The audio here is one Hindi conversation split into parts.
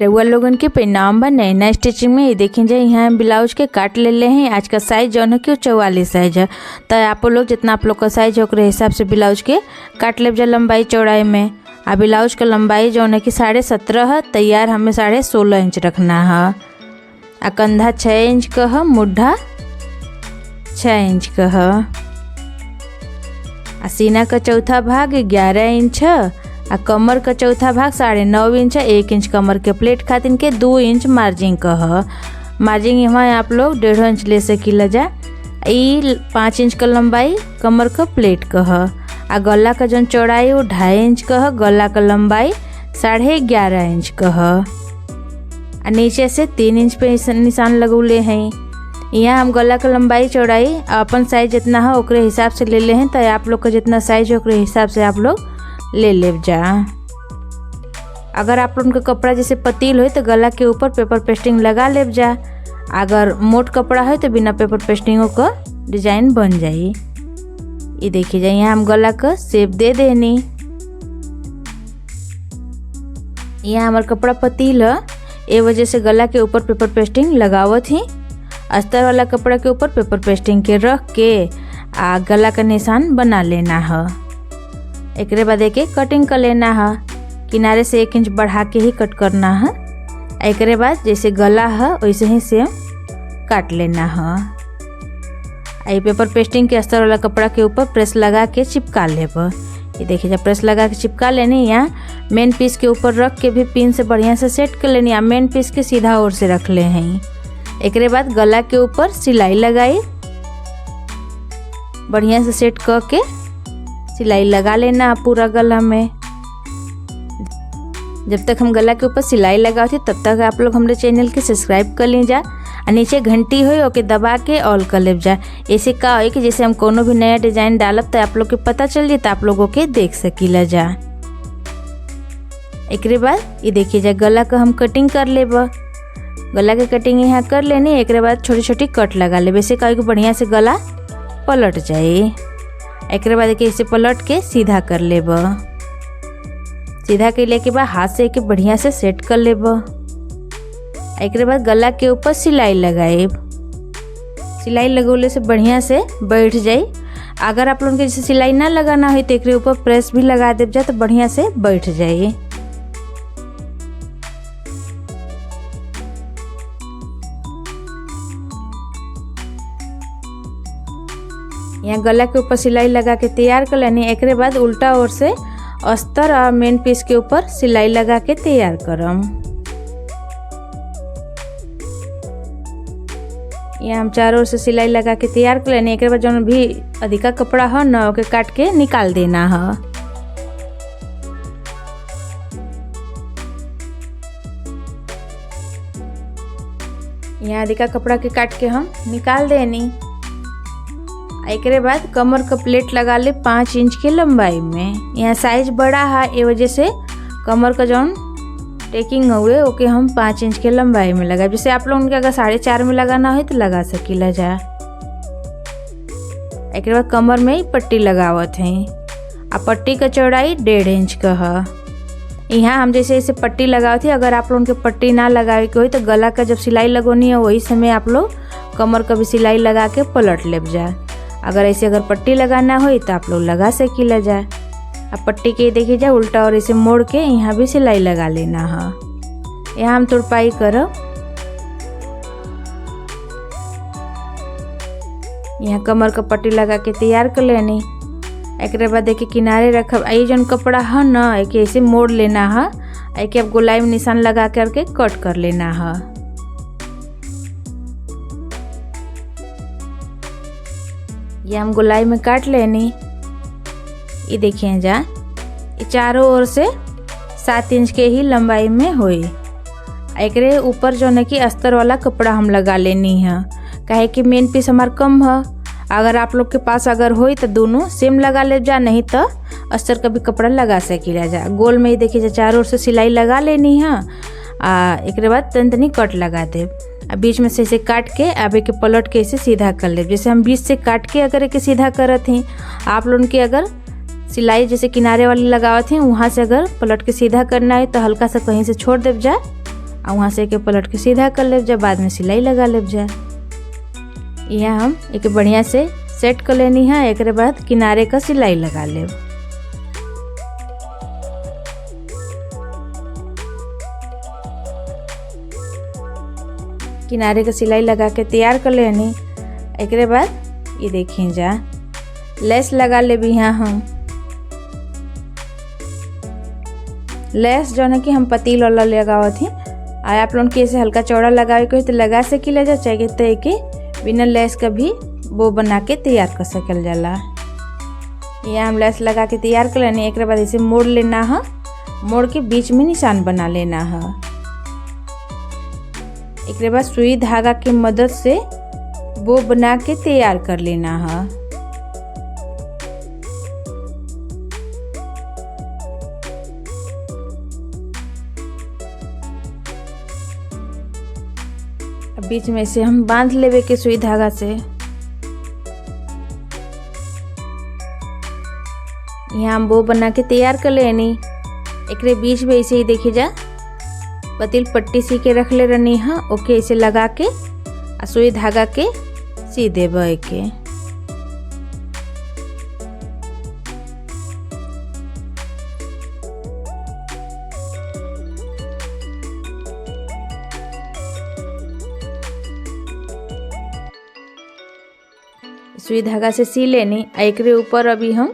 रउआ लोगन के परिणाम बा नैना स्टिचिंग में। ये देखें जाए यहाँ हम ब्लाउज के काट ले हैं। आज का साइज जौन है कि 44 साइज है। तो आप लोग जितना आप लोग का साइज है ओकरे हिसाब से ब्लाउज के काट ले जा लंबाई चौड़ाई में। आ ब्लाउज का लंबाई जौन है कि 17.5 है। तैयार हमें 16.5 इंच रखना है। आ कंधा 6 इंच का है, मुड्ढा 6 इंच का है। आ सीना का चौथा भाग 11 इंच है। आ कमर का चौथा भाग 9.5 इंच है। 1 इंच कमर के प्लेट खातिर के 2 इंच मार्जिंग का है। मार्जिंग यहाँ आप लोग 1.5 इंच ले सकीला जा। 5 इंच का लंबाई कमर का प्लेट का है। आ गला का जौन चौड़ाई वो 2.5 इंच का है। गला का लंबाई 11.5 इंच का है। आ नीचे से 3 इंच पे निशान लगौले हैं। यहाँ हम गला का लंबाई चौड़ाई अपन साइज जितना है ओकरे हिसाब से ले ले हैं। तो आप लोग का जितना साइज है ओकरे हिसाब से आप लोग ले ले जा। अगर आप लोग का कपड़ा जैसे पतील हो तो गला के ऊपर पेपर पेस्टिंग लगा ले जा। अगर मोट कपड़ा है तो बिना पेपर पेस्टिंगों का डिजाइन बन जाए। ये देखिए जाए यहाँ हम गला का शेप दे देनी। यहाँ हमारा कपड़ा पतील है, ये वजह से गला के ऊपर पेपर पेस्टिंग लगावत ही। अस्तर वाला कपड़ा के ऊपर पेपर पेस्टिंग के रख के आ गला का निशान बना लेना है। एक बाद एक कटिंग कर लेना है। किनारे से 1 इंच बढ़ा के ही कट करना है। एक बाद जैसे गला है वैसे ही सेम काट लेना है। ये पेपर पेस्टिंग के अस्तर वाला कपड़ा के ऊपर प्रेस लगा के चिपका लेब। ये देखिए जब प्रेस लगा के चिपका लेनी, यहाँ मेन पीस के ऊपर रख के भी पिन से बढ़िया से सेट कर लेनी। यहाँ मेन पीस के सीधा ओर से रख ले हैं। एक बाद गला के ऊपर सिलाई लगाई, बढ़िया से सेट करके सिलाई लगा लेना पूरा गला में। जब तक हम गला के ऊपर सिलाई लगाती तब तक आप लोग हमारे चैनल के सब्सक्राइब कर ली जा। नीचे घंटी हो ओके दबा के ऑल कर ले जा। ऐसे का हो कि जैसे हम कोनो भी नया डिजाइन डालब तो आप लोग के पता चल जाए, तो आप लोगों के देख सकीला जा। एक बाद ये देखिए जा गला का हम कटिंग कर लेब। गला के कटिंग यहाँ कर लेनी। एक बाद छोटी छोटी कट लगा ले, वैसे का बढ़िया से गला पलट जाए। एक बाद ऐसे पलट के सीधा कर लेब। सीधा कर ले के बाद हाथ से के बढ़िया से सेट कर लेब। एक बाद गला के ऊपर सिलाई लगाए। सिलाई लगौले से बढ़िया से बैठ जाए। अगर आप लोगों के जैसे सिलाई ना लगाना हो तो एक ऊपर प्रेस भी लगा दे जा तो बढ़िया से बैठ जाए। यहाँ गला के ऊपर सिलाई लगा के तैयार कर लेनी। एक बाद उल्टा ओर से अस्तर और मेन पीस के ऊपर सिलाई लगा के तैयार करम। यहाँ हम चारों ओर से सिलाई लगा के तैयार कर लेनी। एक बाद जो भी अधिका कपड़ा हो न ओके काट के निकाल देना है। यहाँ अधिका कपड़ा के काट के हम निकाल देनी। एक बाद कमर का प्लेट लगा ले 5 इंच के लंबाई में। यहाँ साइज बड़ा है, ये वजह से कमर का जौन टेकिंग हुए ओके हम 5 इंच के लंबाई में लगाए। जैसे आप लोगों के अगर 4.5 में लगाना हो तो लगा सकीला जा। एक बाद कमर में ही पट्टी लगावत है। आ पट्टी का चौड़ाई 1.5 इंच का है। यहाँ हम जैसे ऐसे पट्टी लगावत है। अगर आप लोगों के पट्टी ना लगावे के हो तो गला का जब सिलाई लगोनी है वही समय आप लोग कमर का भी सिलाई लगा के पलट ले जा। अगर पट्टी लगाना हो तो आप लोग लगा सकीला जा। अब पट्टी के देखिए जा उल्टा और इसे मोड़ के यहाँ भी सिलाई लगा लेना है। यहाँ हम तुरपाई करो। यहाँ कमर का पट्टी लगा के तैयार कर लेनी। एक बाद देखिए किनारे रखब। ये जो कपड़ा है ना एक ऐसे मोड़ लेना है। एक अब गोलाई में निशान लगा करके कट कर लेना है। ये हम गोलाई में काट लेनी। ये देखिए जा ये चारों ओर से 7 इंच के ही लंबाई में होई। एकरे ऊपर जो है कि अस्तर वाला कपड़ा हम लगा लेनी है। काहे कि मेन पीस हमार कम है। अगर आप लोग के पास अगर होई तो दोनों सेम लगा ले जा, नहीं तो अस्तर का भी कपड़ा लगा सकीला जा। गोल में ही देखिए जा चारों ओर से सिलाई लगा लेनी है। एक बाद तनी कट लगा दे। बीच में से इसे काट के अब एक पलट के इसे सीधा कर ले। जैसे हम बीच से काट के अगर एक सीधा करत हैं, आप लोगों के अगर सिलाई जैसे किनारे वाली लगावत हैं वहाँ से अगर पलट के सीधा करना है तो हल्का सा कहीं से छोड़ दे जा और वहाँ से एक पलट के सीधा कर लेब जा, बाद में सिलाई लगा लेब जा। यहाँ हम एक बढ़िया से सेट कर लेनी है। एक बाद किनारे का सिलाई लगा लेब। किनारे का सिलाई लगा के तैयार कर लेनी। एक बाद ये देखिए जा लेस लगा ले भी। यहाँ हम लेस जो है कि हम पतील वाला लगावत ही। आप लोगन के ऐसे हल्का चौड़ा लगावे के हो तो लगा सकीला जा, चाहे तो कि बिना लेस का भी वो बना के तैयार कर सकल जाला। यहाँ हम लेस लगा के तैयार कर लेनी। एक बाद इसे मोड़ लेना है, मोड़ के बीच में निशान बना लेना है। एक बाद सुई धागा की मदद से वो बना के तैयार कर लेना है। अब बीच में से हम बांध लेवे के सुई धागा से। यहाँ हम वो बना के तैयार कर लेनी। एक बीच में ऐसे ही देखिए जा पतील पट्टी सी के रख ले रहनी है। ओके इसे लगा के सुई धागा के सी देब के। सुई धागा से सी लेनी। एक ऊपर अभी हम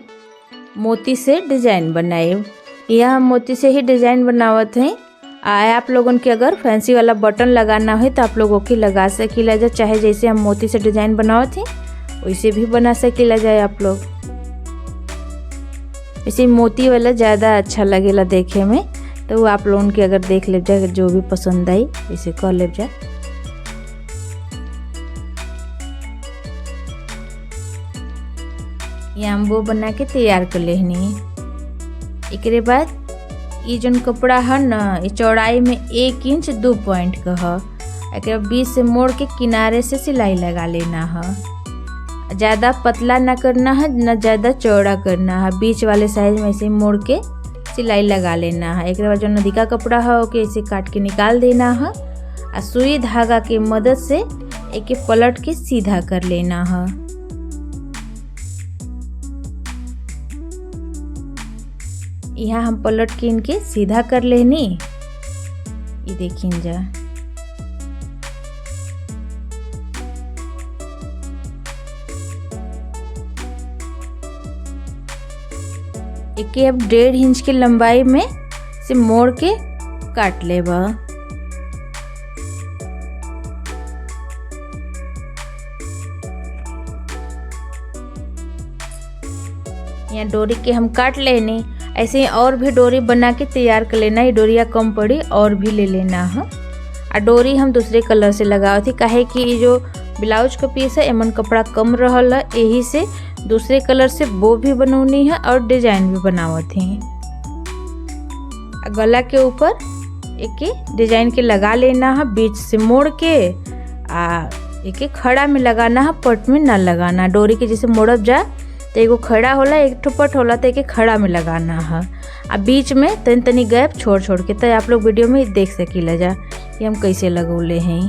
मोती से डिजाइन बनाए। यह हम मोती से ही डिजाइन बनावत हैं। आप लोगों के अगर फैंसी वाला बटन लगाना है तो आप लोगों की लगा सकीला जा, चाहे जैसे हम मोती से डिजाइन बनावत हैं वैसे भी बना सकीला जाए आप लोग। इसे मोती वाला ज़्यादा अच्छा लगेला देखे में, तो वो आप लोगों के अगर देख ले जा जो भी पसंद आई इसे कर ले जा। यहाँ हम वो बना के तैयार कर लेनी। एक बाद ये जन कपड़ा है ना, ये चौड़ाई में 1 इंच 2 पॉइंट का है। एक बीच से मोड़ के किनारे से सिलाई लगा लेना है। ज़्यादा पतला ना करना है ना ज़्यादा चौड़ा करना है, बीच वाले साइज में ऐसे मोड़ के सिलाई लगा लेना है। एक बाद जो नदी का कपड़ा है ओके इसे काट के निकाल देना है और सुई धागा की मदद से एक पलट के सीधा कर लेना है। यहाँ हम पलट के इनके सीधा कर लेनी। ये देखिए जा एक अब 1.5 इंच की लंबाई में से मोड़ के काट लेबा। यहाँ डोरी के हम काट लेनी। ऐसे ही और भी डोरी बना के तैयार कर लेना। ये डोरिया कम पड़ी और भी ले लेना है। और डोरी हम दूसरे कलर से लगाओ थी, काहे कि ये जो ब्लाउज का पीस है एमन कपड़ा कम रहल है, यही से दूसरे कलर से वो भी बनौनी है और डिजाइन भी बनावत थी। गला के ऊपर एक डिजाइन के लगा लेना है, बीच से मोड़ के एक खड़ा में लगाना है, पट में ना लगाना। डोरी के जैसे मोड़ब जा तो एगो खड़ा होला एक ठोपट होला, तो एक खड़ा में लगाना है। अब बीच में तनी तनी गैप छोड़ छोड़ के, तो आप लोग वीडियो में देख सकीला जा कि हम कैसे लगौले हैं।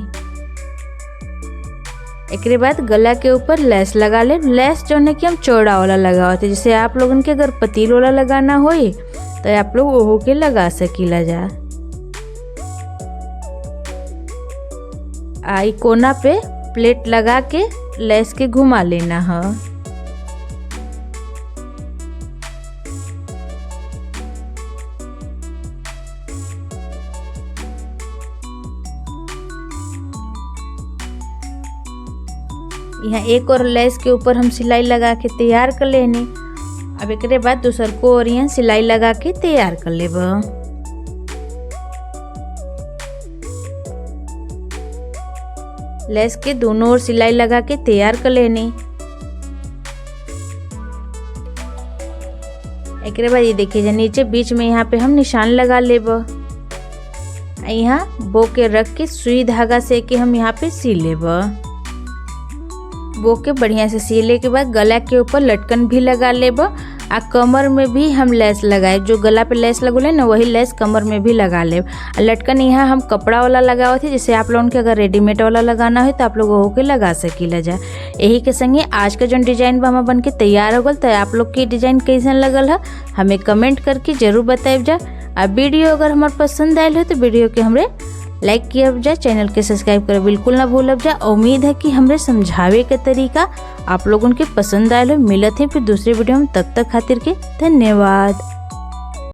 एक बाद गला के ऊपर लेस लगा ले। लेस जो है कि हम चौड़ा वाला लगावते, जैसे आप लोगन के अगर पतील वाला लगाना होई तो आप लोग ओहो के लगा सकीला जा। आई कोना पे प्लेट लगा के लेस के घुमा लेना है। यहाँ एक और लेस के ऊपर हम सिलाई लगा के तैयार कर लेनी। अब एक बाद दूसर को और यहाँ सिलाई लगा के तैयार कर लेब। लेस के दोनों ओर सिलाई लगा के तैयार कर लेनी। एक बाद ये देखिए नीचे बीच में यहाँ पे हम निशान लगा लेब। यहाँ बो के रख के सुई धागा से के हम यहाँ पे सी लेब। बो के बढ़िया से सिले के बाद गला के ऊपर लटकन भी लगा लेब आ कमर में भी हम लेस लगाए, जो गला पे लेस लगोले ना वही लेस कमर में भी लगा ले। लटकन यहाँ हम कपड़ा वाला लगावत है, जैसे आप लोगों के अगर रेडीमेड वाला लगाना है तो आप लोग वो के लगा सकीला जा। यही के संगे आज का जो डिजाइन बा बन के तैयार हो गल। तो आप लोग के डिजाइन कैसन लगल है हमें कमेंट करके जरूर बताइब जा। अब वीडियो अगर हमारे पसंद आयल है तो वीडियो के हमरे लाइक किया जा, चैनल के सब्सक्राइब कर बिल्कुल ना भूलब जा। उम्मीद है कि हमरे समझावे के तरीका आप लोगों के पसंद आयल हो। मिलत है फिर दूसरे वीडियो में, तब तक खातिर के धन्यवाद।